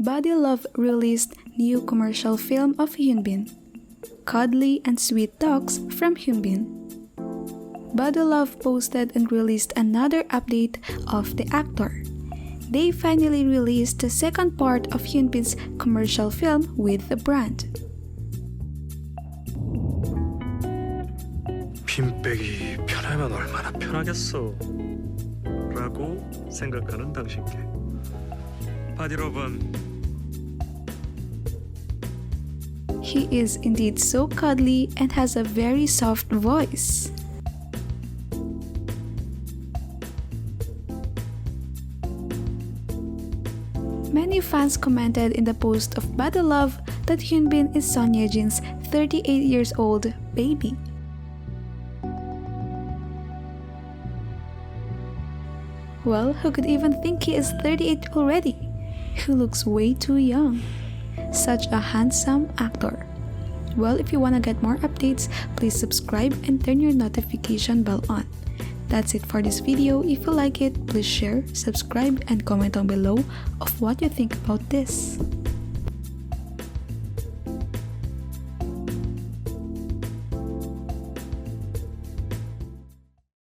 Bodyluv released new commercial film of Hyunbin, Cuddly and Sweet Talks from Hyunbin. Bodyluv posted and released another update of the actor. They finally released the second part of Hyunbin's commercial film with the brand. 빈백이 편하면 얼마나 편하겠어 라고 생각하는 당신께 바디러브는 He is indeed so cuddly and has a very soft voice. Many fans commented in the post of Bodyluv that Hyunbin is Sonyejin's 38 years old baby. Well, who could even think he is 38 already? He looks way too young. Such a handsome actor. Well, if you wanna get more updates, please subscribe and turn your notification bell on. That's it for this video. If you like it, please share, subscribe, and comment down below of what you think about this.